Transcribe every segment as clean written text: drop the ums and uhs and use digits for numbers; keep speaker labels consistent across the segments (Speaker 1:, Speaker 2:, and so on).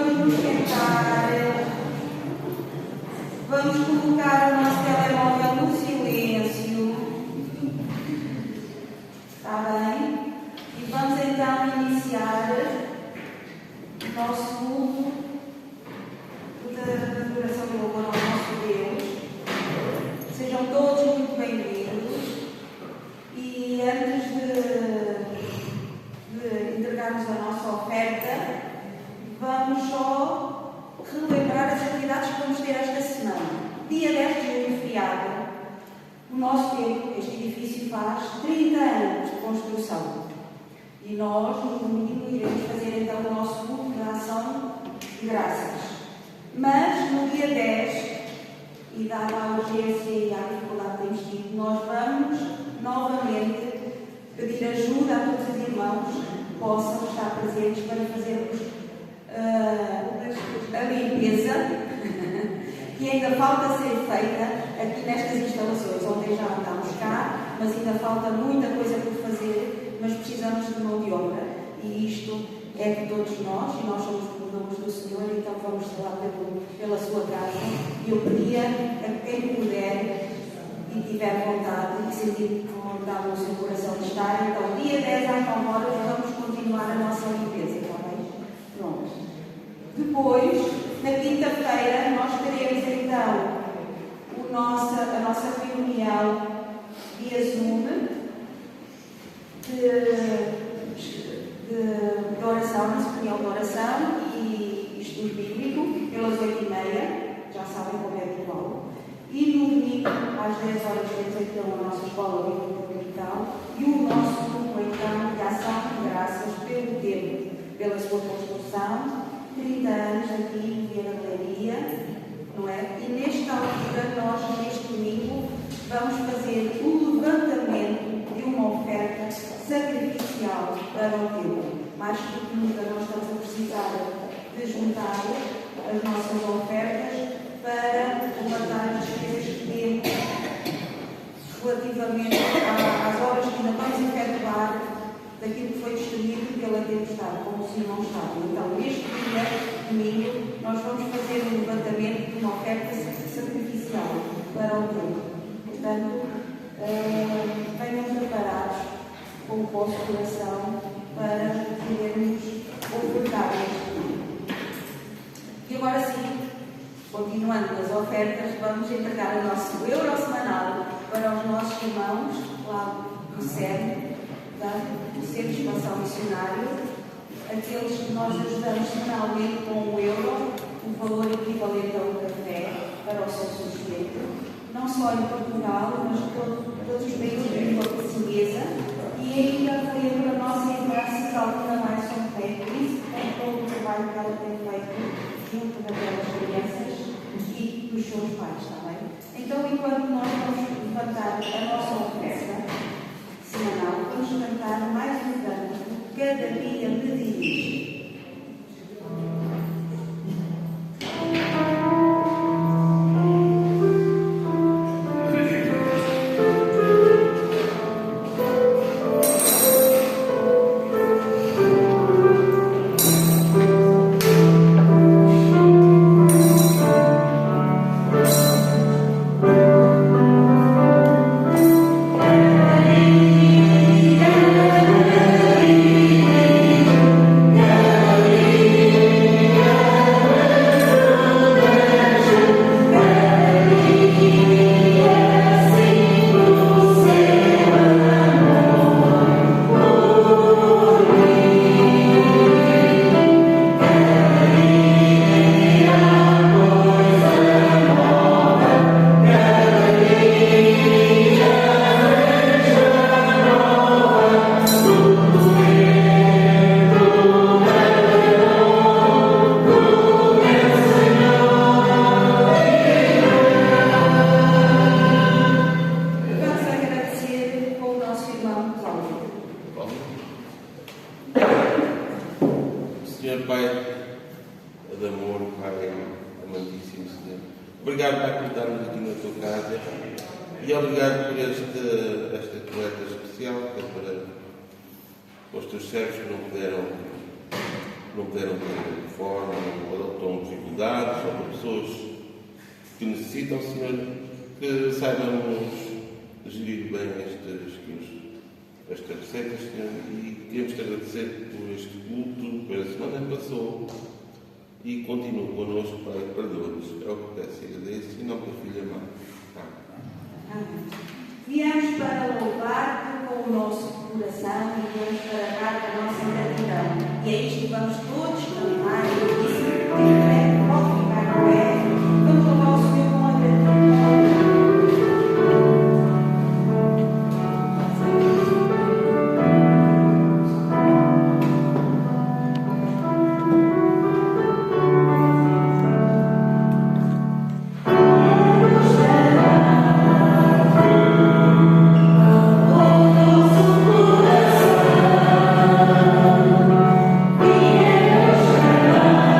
Speaker 1: vamos nos sentar, vamos colocar o nosso telemóvel no silêncio, está bem? E vamos então iniciar o nosso culto de adoração e louvor ao nosso Deus. Sejam todos muito bem-vindos e antes de entregarmos a nossa oferta, vamos só relembrar as atividades que vamos ter esta semana. Dia 10 de junho, feriado, o nosso templo, este edifício, faz 30 anos de construção. E nós, no domingo, iremos fazer então o nosso culto de ação de graças. Mas no dia 10, e dada a urgência e a dificuldade que temos tido, nós vamos novamente pedir ajuda a todos os irmãos que possam estar presentes para fazermos a limpeza que ainda falta ser feita aqui nestas instalações. Ontem já não estamos cá, mas ainda falta muita coisa por fazer, mas precisamos de mão de obra. E isto é de todos nós, e nós somos provedores do Senhor, então vamos lá pela sua casa. E eu pedia a quem puder e tiver vontade e sentir vontade no seu coração de estar, então dia 10 às 9 horas vamos continuar a nossa limpeza, está bem? Pronto. Depois, na quinta-feira, nós teremos então a nossa reunião via Zoom de oração, na reunião de oração e estudo bíblico, pelas 8h30, já sabem como é habitual. E no domingo, às 10 horas, temos então a nossa escola bíblica dominical e o nosso grupo então de ação de graças pelo tempo, pela sua construção, 30 anos aqui em Viana de Leiria, não é? E nesta altura, nós, neste domingo, vamos fazer o levantamento de uma oferta sacrificial para o templo. Mais do que nunca, nós estamos a precisar de juntar as nossas ofertas para levantar as despesas que temos relativamente às obras que ainda vamos efetuar daquilo que foi destruído pela tempestade, como o Senhor sabe. Então, neste dia, domingo, nós vamos fazer um levantamento de uma oferta sacrificial para o templo. Portanto, venham preparados com o vosso coração para podermos ofertar este dia. E agora sim, continuando nas ofertas, vamos entregar o nosso euro semanal para os nossos irmãos lá do CERN, do Centro de Expansão Missionário, aqueles que nós ajudamos semanalmente com o euro, um valor equivalente a um café para o seu sustento, não só em Portugal, mas todos os países de língua portuguesa, e ainda foi a nossa irmã Cisaltina mais São Pé, isso é todo o trabalho que ela tem feito junto daquelas crianças e dos seus pais, está bem? Então, enquanto nós vamos levantar a nossa oferta semanal, vamos cantar mais um canto, Cada Dia Me Dirige.
Speaker 2: E obrigado por esta coleta especial, que é para os teus servos que não puderam não puderam ter reforma, ou estão dificuldades, ou para pessoas que necessitam, Senhor, que saibamos gerir bem estas receitas, Senhor, e queremos te agradecer por este culto, pela semana que passou, e continua connosco, Pai, perdoa-nos. É o que peço e agradeço, em nome da Filha amada.
Speaker 1: Amém. Viemos para louvar-te com o nosso coração e viemos para dar a nossa gratidão. E é isto que vamos todos cantar e dizer, em fé, pode ficar de pé, vamos louvar o Senhor com a gratidão.
Speaker 3: Yeah.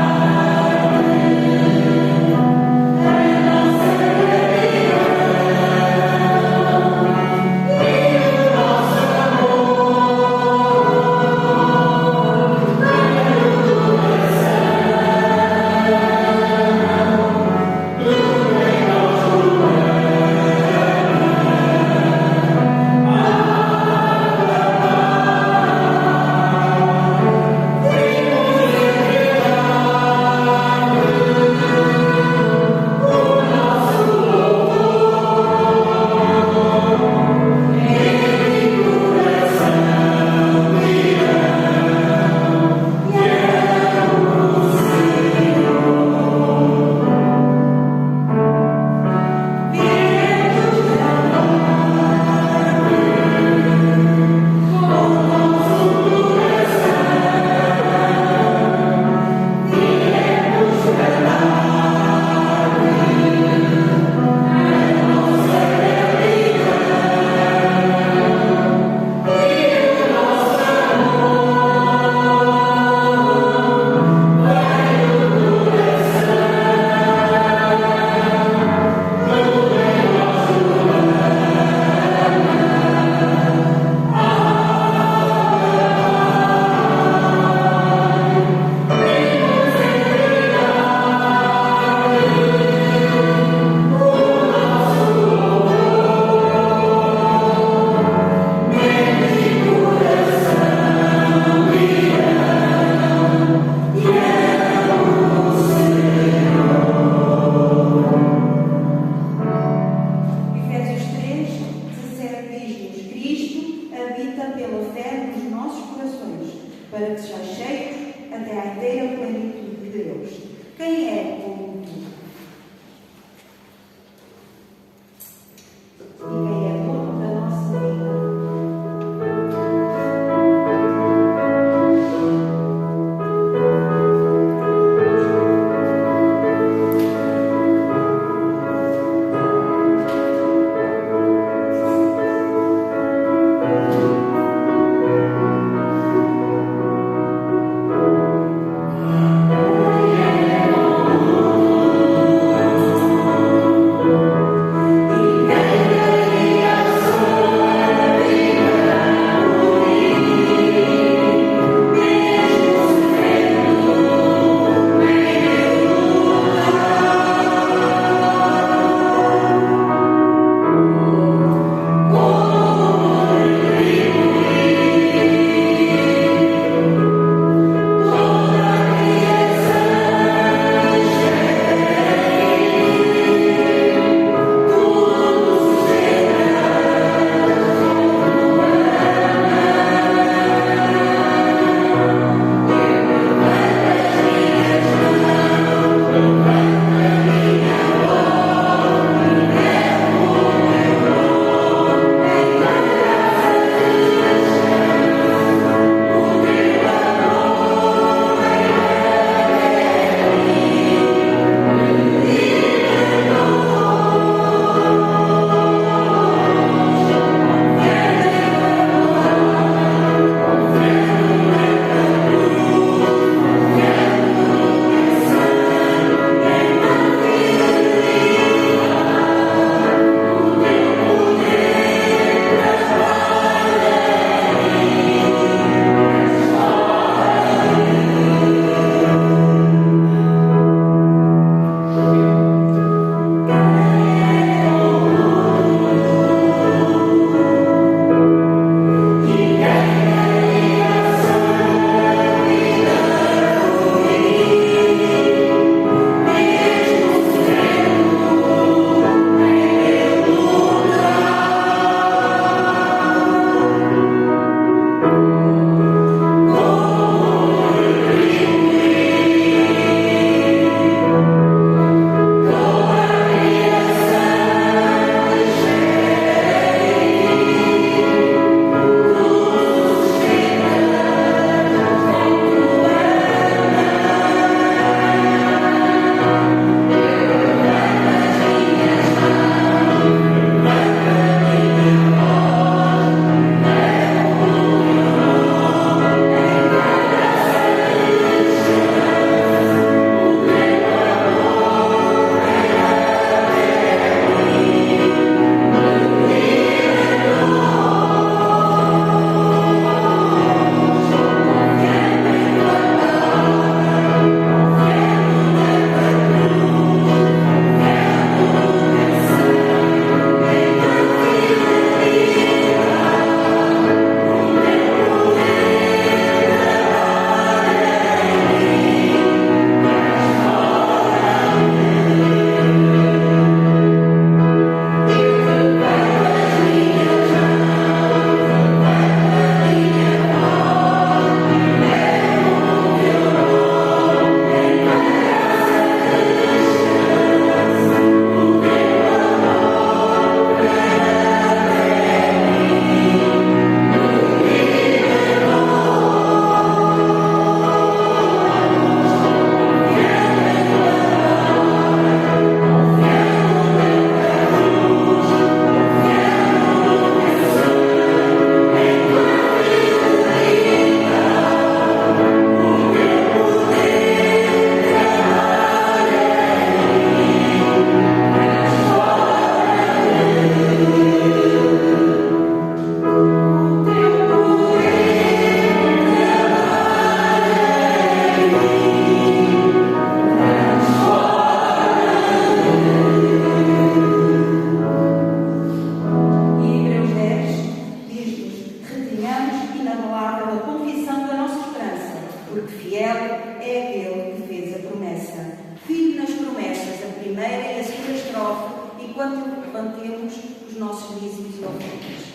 Speaker 1: levantemos os nossos dízimos e ofertas.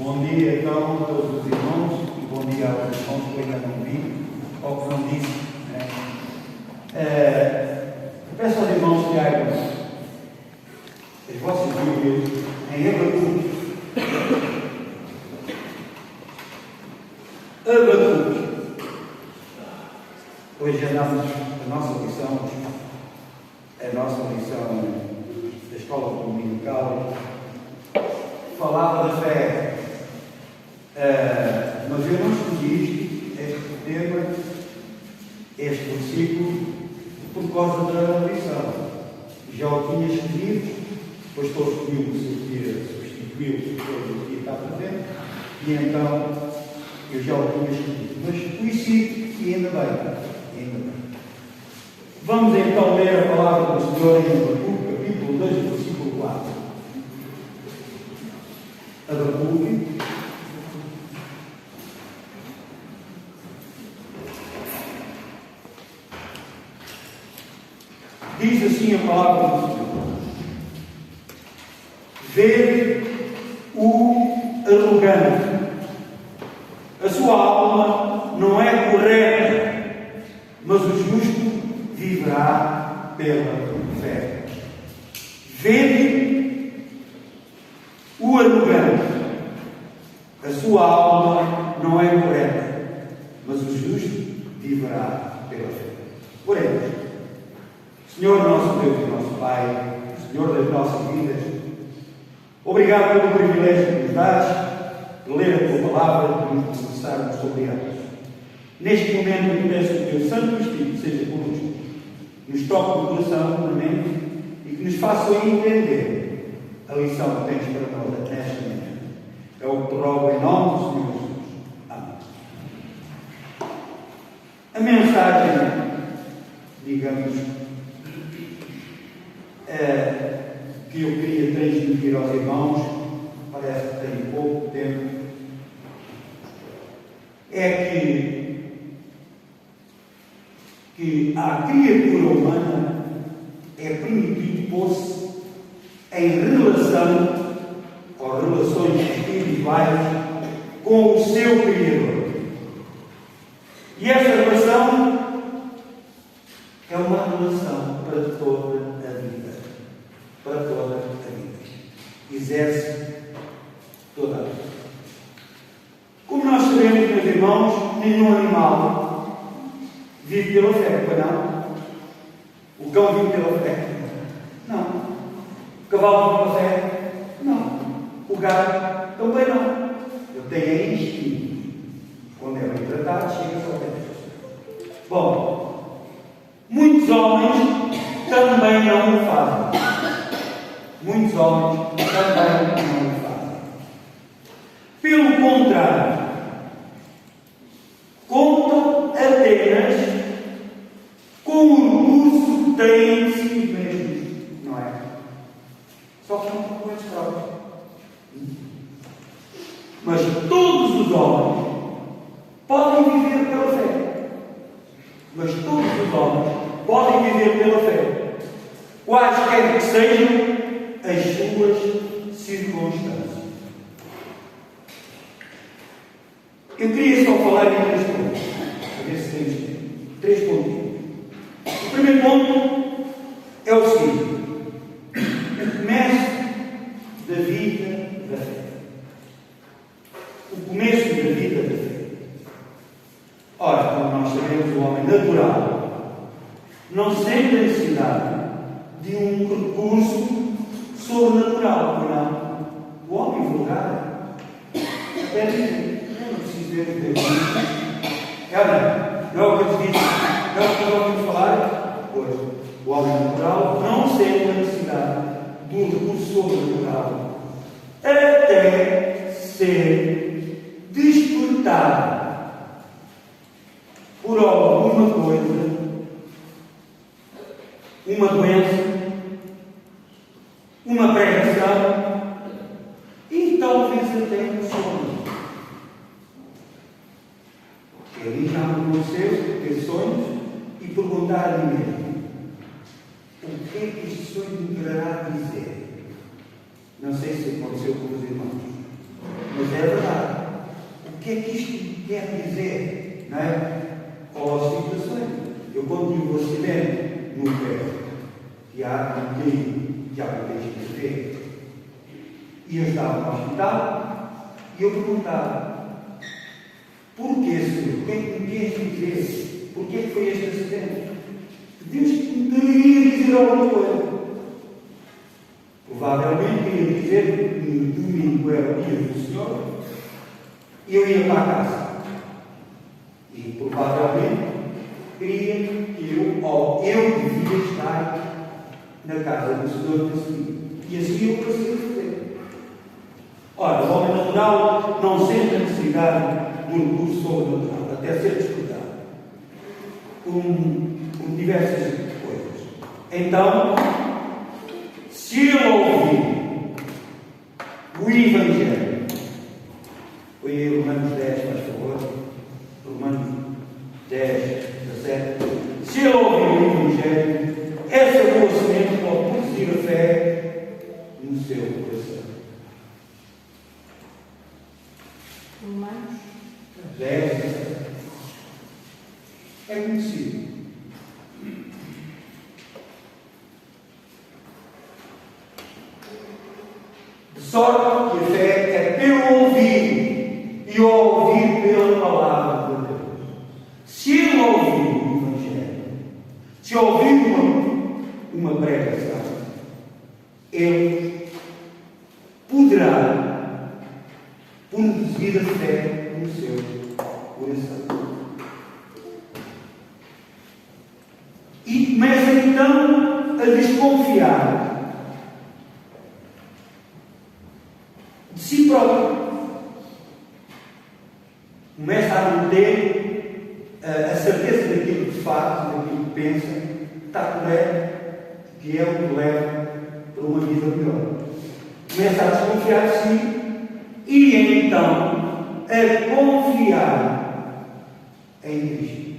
Speaker 3: Bom dia então a todos os irmãos e bom dia aos irmãos que eu ainda não vi, ou que não disse. Peço aos irmãos que abram as vossas Bíblias em Abacuque. Abacuque. Hoje a nossa lição da Escola Dominical falava da fé. Mas eu não escolhi este tema, este versículo, por causa da lição. Já o tinha escolhido, depois estou substituiu o que está presente, e então eu já o tinha escolhido. Mas conheci, e ainda bem. Vamos então ler a palavra do Senhor em Abacuque, capítulo 2, versículo 4. Abacuque. Diz assim a palavra do Senhor: vede o arrogante, a sua alma não é correta, mas o justo viverá pela fé. Vede o arrogante, a sua alma não é correta, mas o justo viverá pela fé. Oremos. Senhor nosso Deus e nosso Pai, Senhor das nossas vidas, obrigado pelo privilégio que nos dás de ler a Tua Palavra e de nos debruçarmos sobre elas. Neste momento eu peço que o Teu Santo Espírito seja conosco, nos toque no coração, na mente, e que nos faça entender a lição que tens para nós nesta manhã. É o que te rogo em nome do Senhor Jesus. Amém. A mensagem, digamos, que eu queria transmitir aos irmãos, parece que tenho pouco tempo, é que a criatura humana é permitido pôr-se em relação ou relações espirituais com o seu Criador. E essa relação é uma relação para toda a vida. Para toda a vida. Exerce toda a vida. Como nós sabemos, meus irmãos, nenhum animal vive pela fé, pois não? O cão vive pela fé? Não. O cavalo vive pela fé? Não. O gato também não. Eu tenho instinto. Quando é bem tratado, chega-se ao pé. Bom, muitos homens também não o fazem. Muitos homens também não o fazem. Pelo contrário, contam apenas com o recurso que têm de si mesmos, não é? Só que não com eles próprios. Mas todos os homens podem viver pela fé. Mas todos os homens podem viver pela fé, quaisquer que sejam as suas circunstâncias. Eu queria só falar em 3 pontos. A ver se temos 3 pontos. O primeiro ponto é o seguinte: o começo da vida da fé. O começo da vida da fé. Ora, como nós sabemos, o homem natural não sente a necessidade de um recurso sobrenatural, não. O homem vulgar até diz: eu não preciso ver Deus. Não é o que eu te disse, não é o que nós vamos falar. Pois, o homem natural não sente a necessidade de um recurso sobrenatural até ser despertado por alguma coisa, uma doença, uma pregação e talvez até um sonho. Ele já aconteceu ter sonhos e perguntar a mim mesmo: o que é que este sonho me quererá dizer? Não sei se aconteceu com os irmãos. mas é verdade. O que é que isto quer dizer? Não é? Ou as situações. Eu continuo o acidente no pé, que há um que há um deixo de ver. E eu estava no hospital e eu perguntava: porquê, Senhor? O que é que me queres dizer? Porquê que foi este acidente? Deus me queria dizer alguma coisa. Provavelmente queria dizer que no domingo era o dia do Senhor e eu ia para a casa. E provavelmente queria que eu devia estar na casa do Senhor nesse dia. E assim eu passei a fazer. Ora, o homem natural não sente a necessidade de um curso sobrenatural, até ser estudado, com diversas coisas. Então, se ele ouvir o Evangelho, foi em Romanos 10, faz favor, Romanos 10, 17, se ele ouvir o Evangelho, essa boa semente pode produzir a fé no seu coração.
Speaker 1: Romanos
Speaker 3: 10, 17. É conhecido. De sorte que a fé é pelo ouvir e ao ouvir pela palavra de Deus. Se ele ouvir o Evangelho, se ouvir uma pregação, ele poderá produzir a fé no seu coração. E começa então a desconfiar de si próprio. Começa a não ter a certeza daquilo que faz, daquilo que pensa, está correto, que é o que leva para uma vida melhor. Começa a desconfiar de si e então a confiar em Cristo.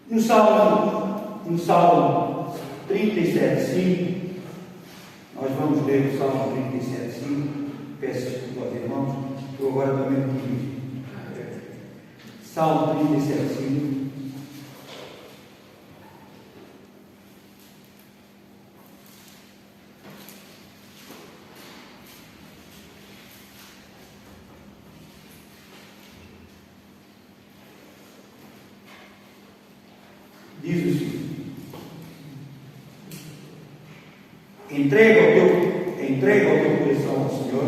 Speaker 3: No Salmo 37:5, nós vamos ler o Salmo 37:5. Peço desculpa aos irmãos, que eu agora também me digo. Salmo 37:5. Diz o seguinte: entrega o teu coração ao Senhor,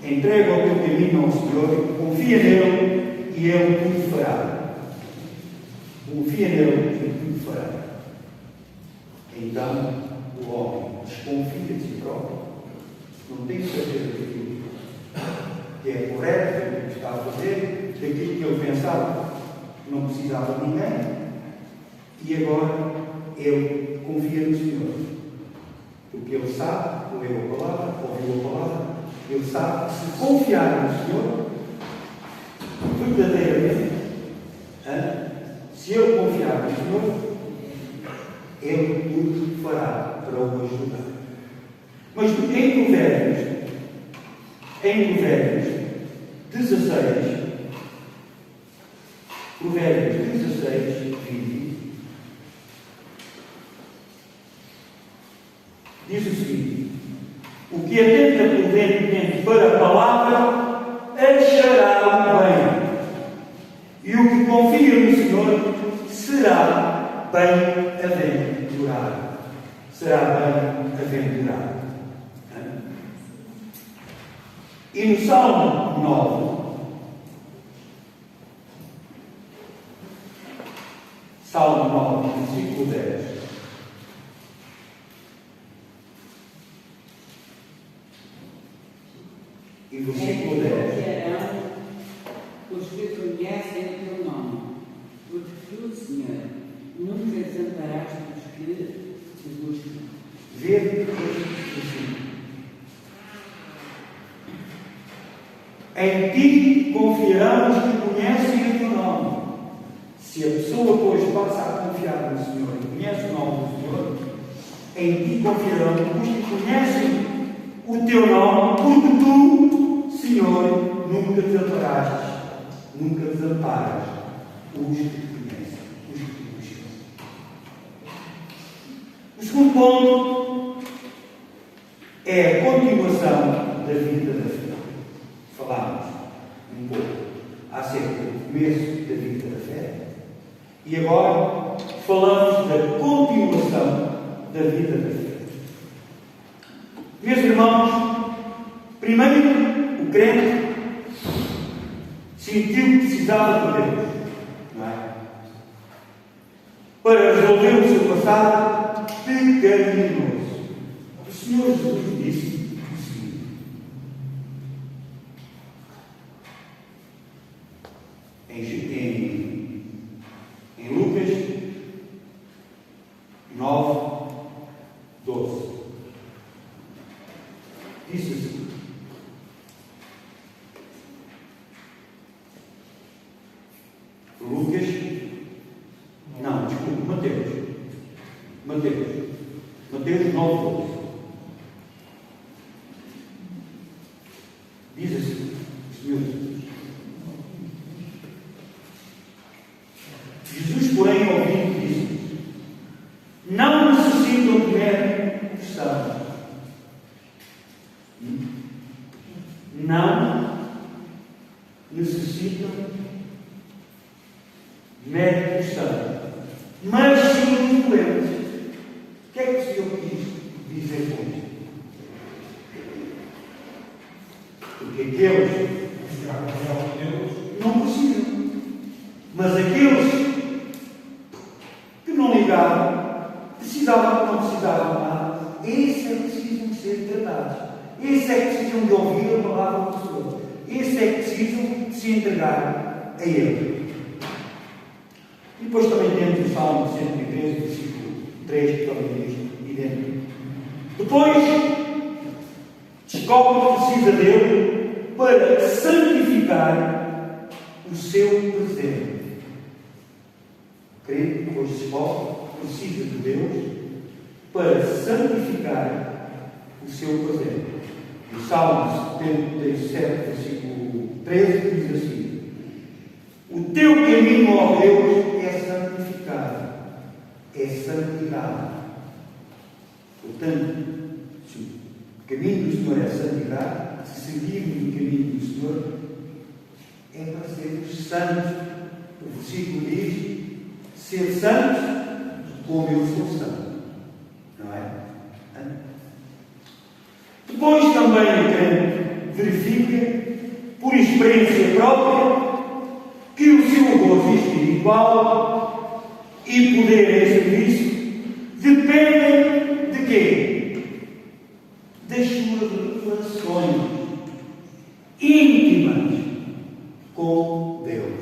Speaker 3: entrega o teu caminho ao Senhor, confia nele e ele tudo fará. Confia nele e tudo fará. Então o homem desconfia de si próprio, não tem certeza daquilo que é correto, daquilo que está a fazer, daquilo que ele pensava que não precisava de ninguém, e agora ele confia no Senhor, porque ele sabe, leu a palavra, ouviu a palavra, ele sabe que se confiar no Senhor, verdadeiramente, se ele confiar no Senhor, ele tudo fará para o ajudar. Mas em Provérbios 16, 20, diz o seguinte: o que atenta prudentemente para a palavra achará o bem, e o que confia no Senhor será bem-aventurado. E no Salmo 9, versículo 10. E versículo 10.
Speaker 4: Os que conhecem o teu nome, porque tu, Senhor, nunca desamparaste os que te buscam.
Speaker 3: Vê assim. Em ti confiarão os que conhecem o teu nome. Se a pessoa depois passa a confiar no Senhor e conhece o nome do Senhor, em ti confiarão os que conhecem o teu nome, porque tu, Senhor, nunca desamparaste, nunca desamparas os que te conhecem, os que te buscam. O segundo ponto é a continuação da vida da fé. Falámos um pouco acerca do começo da vida da fé e agora falamos da continuação da vida da fé. Meus irmãos, primeiro o crente sentiu que precisava de Deus, não é? Para resolver o seu passado pecaminoso. O Senhor Jesus disse o seguinte: em Lucas 9, 12, disse assim: Mateus 9, 12. Diz assim, Senhor Jesus, porém, ouvindo, disse: não necessitam de médico cristão. Não necessitam de médico cristão, mas sim os doentes. O que é que o Senhor quis dizer com isto? Porque aqueles não precisam, mas aqueles que não ligavam, não precisavam nada, esses é que precisam ser tratados, esses é que precisam de ouvir a palavra do Senhor, esses é que precisam de se entregar a Ele. E depois também temos o Salmo 113, versículo 3, que também diz idêntico. Depois, descobre que precisa dele para santificar o seu presente. Crente, depois descobre que precisa de Deus para santificar o seu presente. O Salmo 77, versículo 13, diz assim: o teu caminho, ó Deus, é santificado, é santidade. Portanto, se o caminho do Senhor é santidade, se seguirmos o caminho do Senhor, é para sermos santos. O versículo diz: ser santos como eu sou santo. Não é? Depois também o crente verifica, por experiência própria, que o seu gozo espiritual e poder em serviço dependem de quê? Das suas relações íntimas com Deus.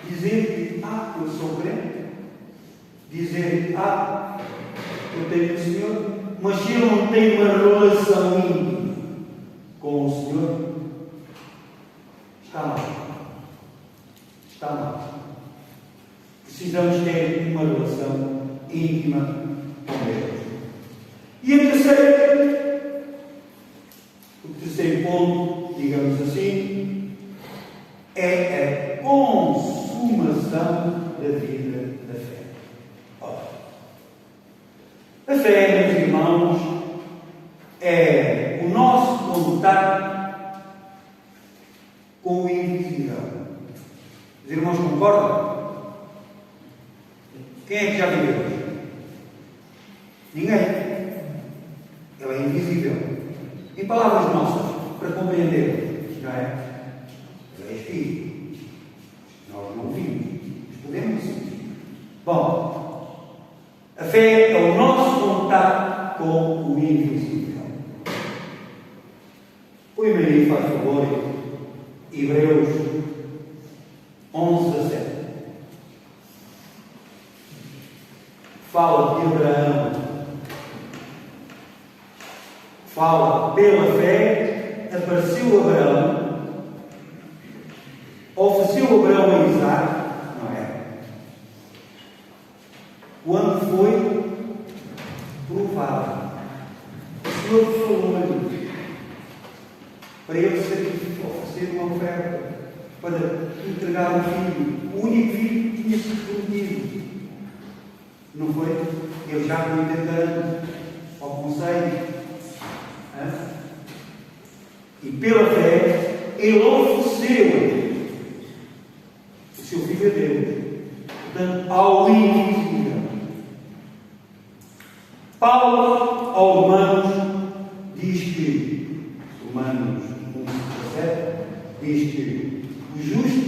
Speaker 3: Dizer que eu sou crente, dizer que eu tenho o Senhor, mas se eu não tenho uma relação íntima com o Senhor, está mal. Está mal. Precisamos ter uma relação íntima com Deus. E o terceiro ponto, digamos assim, é a consumação da vida da fé. Ora, a fé, meus irmãos, é o nosso contato com o invisível. Os irmãos concordam? Quem é que já viu Deus? Ninguém. Ele é invisível. Em palavras nossas, para compreender, não é? Ele é Espírito. Nós não o vimos, mas podemos sentir. Bom, a fé é o nosso contato com o invisível. Põe-me aí, faz favor, Hebreus 11, 17. Fala de Abraão. Fala pela fé, apareceu Abraão, ofereceu Abraão a Isaac, quando foi provado. O Senhor falou-lhe para ele oferecer uma oferta, para entregar o filho, o único filho que tinha sido prometido. Não foi? Ele já com 80 anos, ao conselho. E pela fé, ele ofereceu o seu filho a Deus. Portanto, ao invisível. Paulo, aos Romanos, diz que, Romanos 1:17, diz que o justo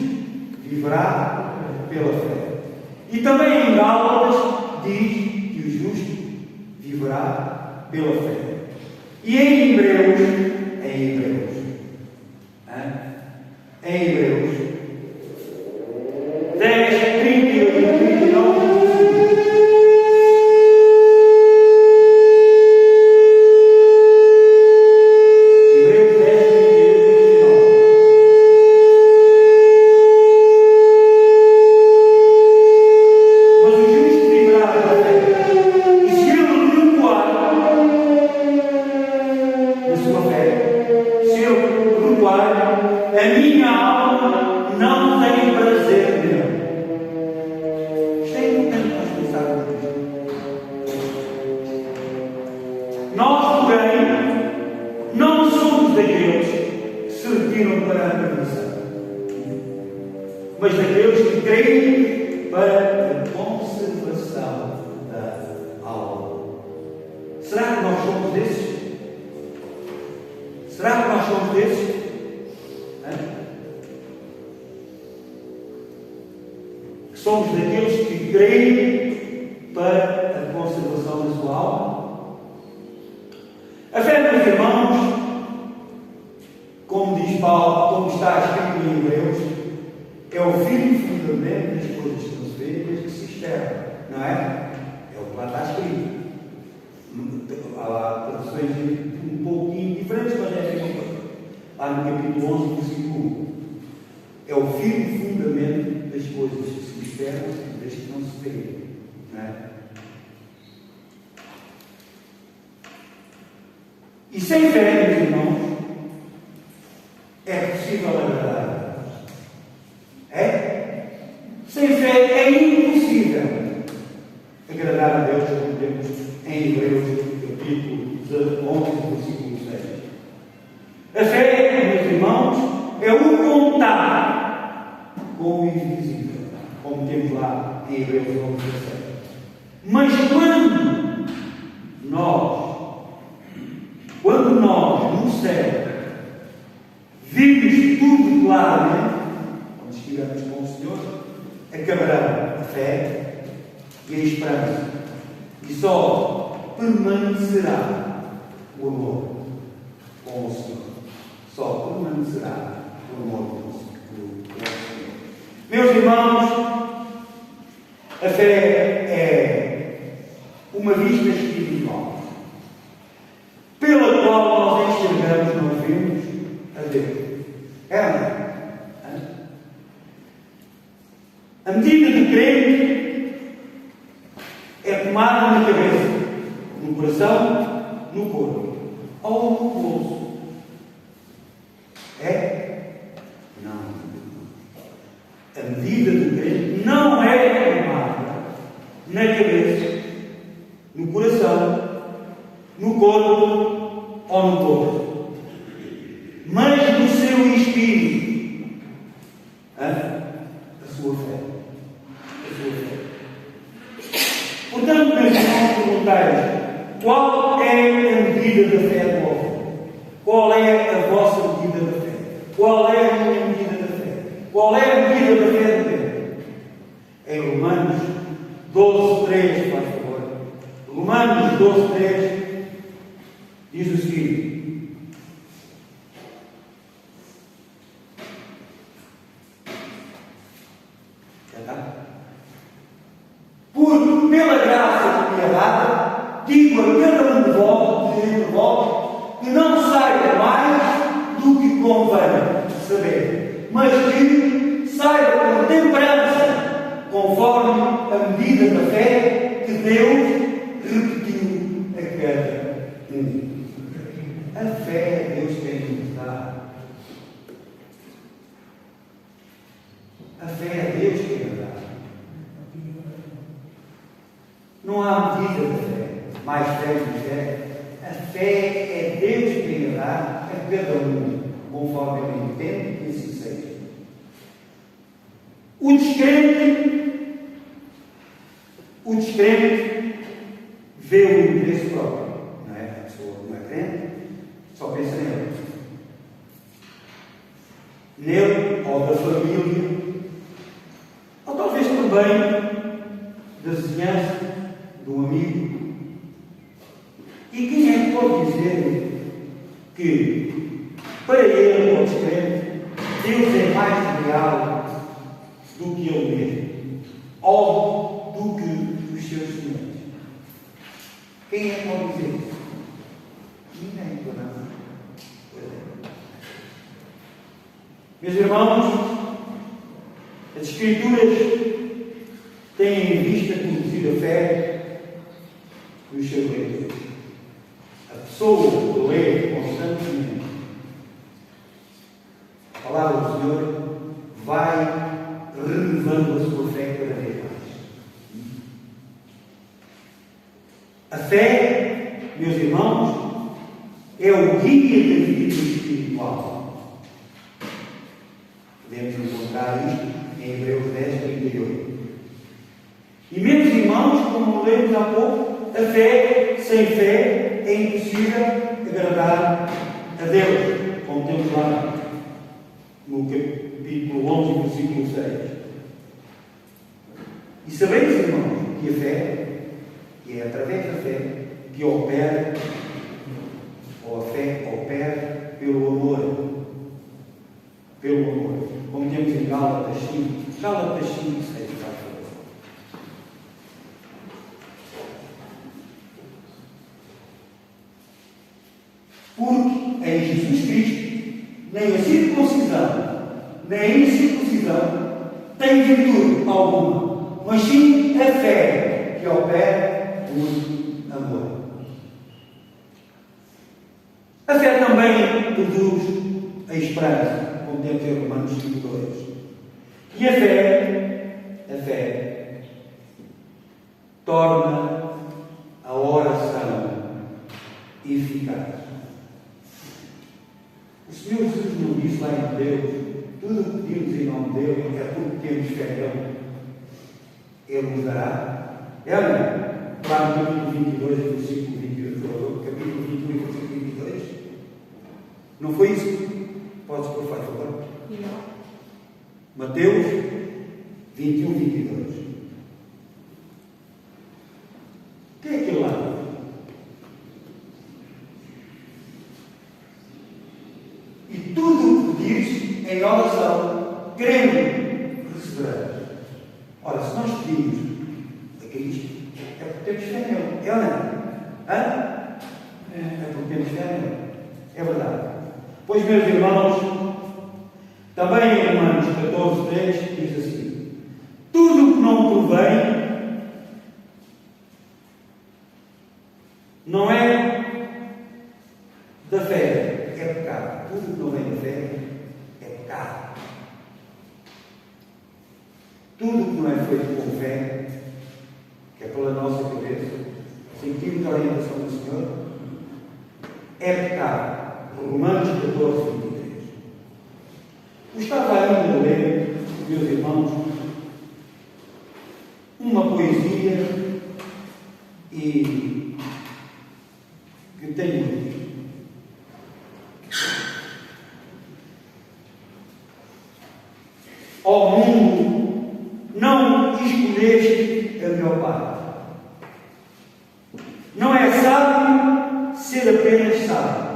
Speaker 3: viverá pela fé. E também em Gálatas diz que o justo viverá pela fé. E em Hebreus, em Hebreus 10, 38 e 39, a minha alma não tem prazer nele. Isto é importante nós pensarmos nisto. Nós, porém, não somos daqueles que se retiram para a perdição, mas daqueles que creem para a conservação da alma. Será que nós somos desses? Será que nós somos desses? Somos daqueles que creem para a conservação da sua alma? A fé, meus irmãos, como diz Paulo, como está escrito em Hebreus, é o firme fundamento das coisas que não se vê e das que se esperam, não é? É o que lá está escrito. Há traduções um pouquinho diferentes, mas é a mesma coisa. Lá no capítulo 11, versículo 1. É o firme fundamento das coisas que se esperam e das que não se veem. Não é? E sem fé, meus irmãos, é possível agradar a Deus. É? Sem fé é impossível agradar a Deus, como temos em Hebreus, capítulo 11, versículo 6. A fé, meus irmãos, é o contar com o invisível, como temos lá em Hebreus 11, 17. Mas quando nós no céu vimos tudo claramente, quando estivermos com o Senhor, acabará a fé e a esperança, e só permanecerá o amor com o Senhor. Só permanecerá o amor com o Senhor. Meus irmãos, a fé é uma vista espiritual pela qual nós enxergamos, nós vemos a Deus. A medida de crente é tomada na cabeça, no coração, no corpo ou no bolso. É? Não. A medida do crente não é tomada na cabeça, no coração, no corpo ou no corpo, mas no seu espírito. A sua fé. A sua fé. Portanto, meus irmãos, perguntai-vos, qual é a medida da fé do homem? Qual é a vossa medida da fé? Qual é a minha medida da fé? Qual é a medida da fé de Deus? Em Romanos 12:3, faz favor. Romanos 12:3 diz o seguinte: porque pela graça que me é dada, digo a cada um de vós, que não saiba mais do que convém saber, mas que saiba com temperança, conforme a medida da fé que Deus repetiu a cada um. A fé Deus tem que nos dar. A fé é Deus que nos dá. Não há medida de fé. Mais fé, menos fé. A fé é Deus que nos dá a cada um, conforme Ele entende que assim seja. O descrente vê o interesse próprio. Não é? A pessoa não é crente, só pensa nele. Nele, ou da família, ou talvez também da vizinhança, do amigo. E quem é que pode dizer que, para ele, o descrente, Deus é mais real do que ele mesmo, ou do que os seus semelhantes? Quem é que pode dizer isso? Ninguém, não. Pois é. Meus irmãos, as Escrituras têm em vista conduzir a fé dos seus leitores. A pessoa que lê constantemente a palavra do Senhor vai renovando a sua fé cada vez mais. A fé, meus irmãos, é o guia da vida espiritual. Podemos encontrar isto em Hebreus 10, 38. E, meus irmãos, como lemos há pouco, a fé, sem fé, é impossível agradar a Deus, como temos lá no capítulo 11, versículo 6. E sabeis, irmãos, que a fé, que é através da fé, que opera, ou a fé opera pelo amor. Pelo amor. Como temos em Gálatas 5, Gálatas 5, 6, faz favor. Porque em Jesus Cristo, nem a circuncisão, nem a incircuncisão tem virtude alguma, mas sim a fé que opera por amor. A fé também produz a esperança, como temos em Romanos 5:2. E a fé torna a oração eficaz. O Senhor Jesus não disse lá em Deus, tudo o que pedimos em nome dele é porque temos fé nele. Ele nos dará. Lá no capítulo 22, versículo 22, capítulo 21, versículo 22. Não foi isso? Podes pôr, faz favor. Mateus 21, 22. O que é aquilo lá? E tudo o que pedires em oração, crendo, receberás. Ora, se nós pedimos a Cristo, é porque temos fé nele. É ou não? É porque temos fé nele. É verdade. Pois, meus irmãos, também em Romanos 14:3 diz assim: tudo o que não provém não é da fé, é pecado. Tudo o que não vem da fé é pecado. Tudo o que não é feito com fé, que é pela nossa cabeça, sentindo a orientação do Senhor, é pecado. Romanos 14:23. Gostava ainda de ler, meus irmãos, uma poesia que tenho aqui. Ó mundo, não escolheste a melhor parte. Não é sábio ser apenas sábio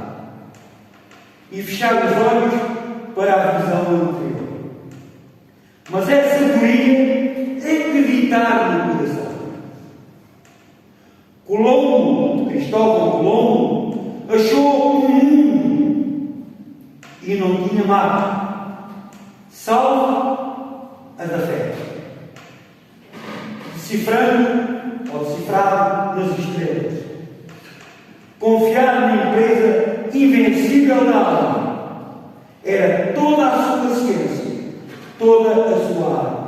Speaker 3: e fechar os olhos para a visão anterior. Mas é sabedoria acreditar no coração. Cristóvão Colombo, achou um mundo e não tinha mapa, salvo a da fé. Decifrando ou decifrado invencível da alma era toda a sua ciência, toda a sua arte.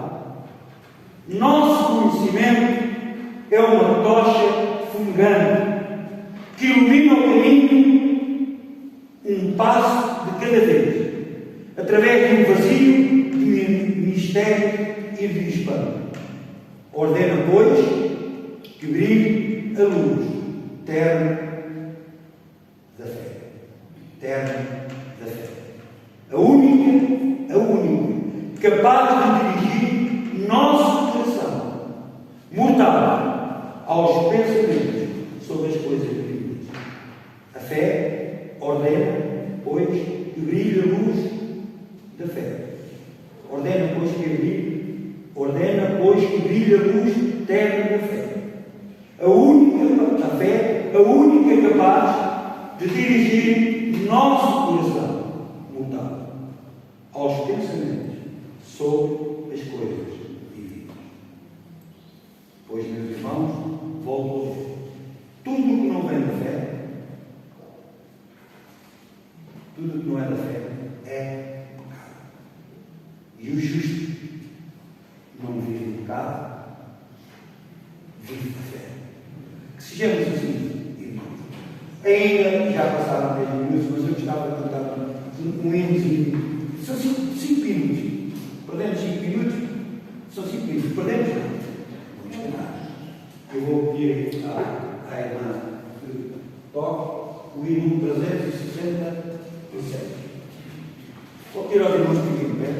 Speaker 3: Nosso conhecimento é uma tocha fumegante que ilumina o caminho um passo de cada vez, através de um vazio de mistério e de espanto. Ordena, pois, que brilhe a luz terna da fé. Terna da fé. A única capaz de dirigir nosso coração mortal aos pensamentos sobre as coisas divinas. A fé ordena, pois, que brilhe a luz da fé. Ordena, pois, que brilhe a luz terna da fé. A única capaz de dirigir nosso coração mortal aos pensamentos sobre as coisas divinas. Pois, meus irmãos, volto a dizer, tudo o que não vem da fé, tudo o que não é da fé, é pecado. E o justo não vive do pecado, vive da fé. Que sejamos assim, irmãos. Ainda já passaram 10 minutos, mas eu gostava de contar um minutinho. São 5 minutos. Perdemos 5 minutos? São 5 minutos. Perdemos? Vamos tentar. Eu vou pedir à irmã que toque o hino 367. Vou pedir aos irmãos que fiquem de pé.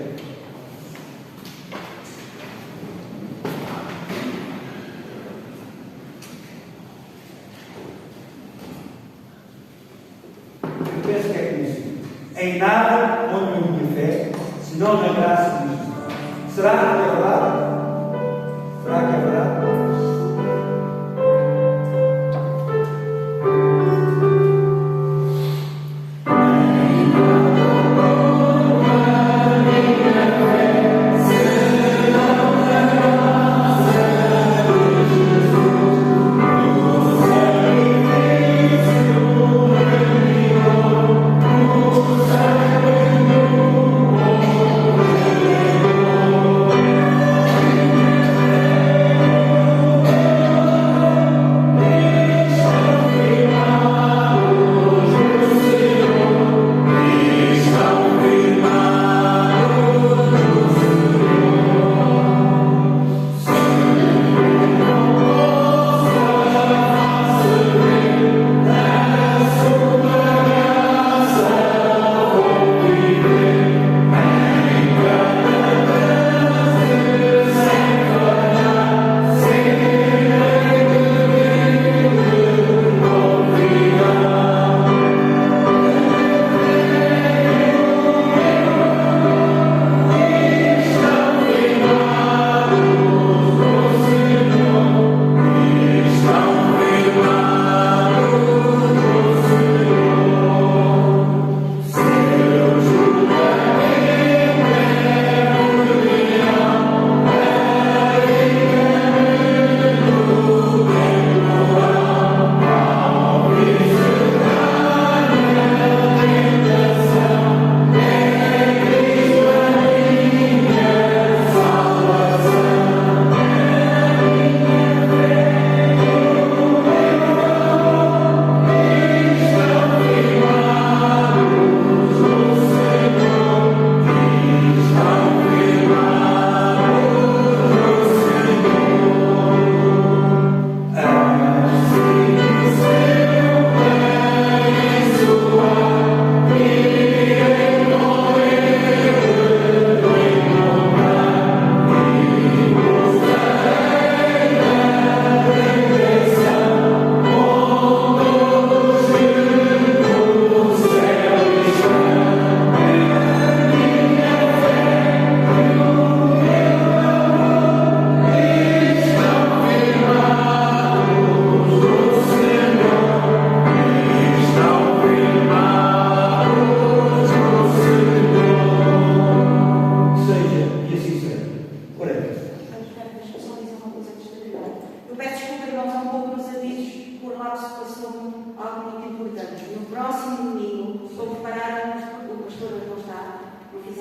Speaker 3: Em nada ponho a minha fé, senão na graça de Deus. Será que é verdade? Será que é verdade?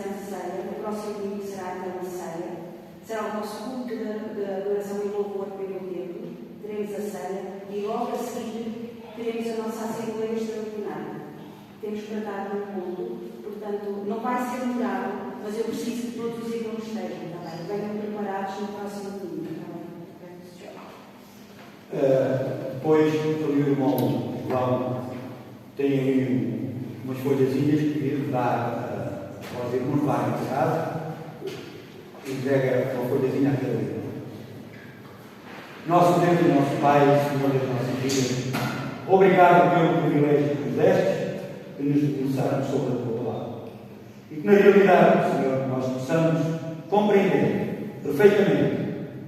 Speaker 1: Santa Ceia. O próximo domingo será então a ceia. Será o nosso culto de adoração e louvor pelo templo. Teremos a ceia e logo a seguir teremos a nossa Assembleia Extraordinária. Temos tratado no mundo, portanto, não vai ser demorado, mas eu preciso que todos os irmãos estejam, tá bem? Venham preparados no próximo domingo, tá bem?
Speaker 3: Depois, o irmão João tem aí umas folhazinhas que ele dá aos irmãos lá em casa e entrega uma folhazinha a cada irmão. Nosso Deus e nosso Pai, Senhor das nossas vidas, obrigado pelo privilégio que nos deste de nos debruçarmos sobre a tua palavra. E que na realidade, Senhor, nós possamos compreender perfeitamente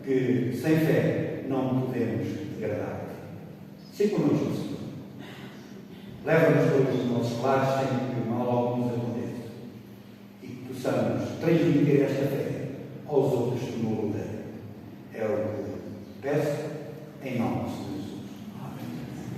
Speaker 3: que sem fé não podemos agradar-te. Sim conosco, Senhor. Leva-nos todos os nossos lares sem que mal algum nos aconteça. E que possamos transmitir esta fé aos outros que nos rodeiam. É o que peço em nome de Jesus. Amém.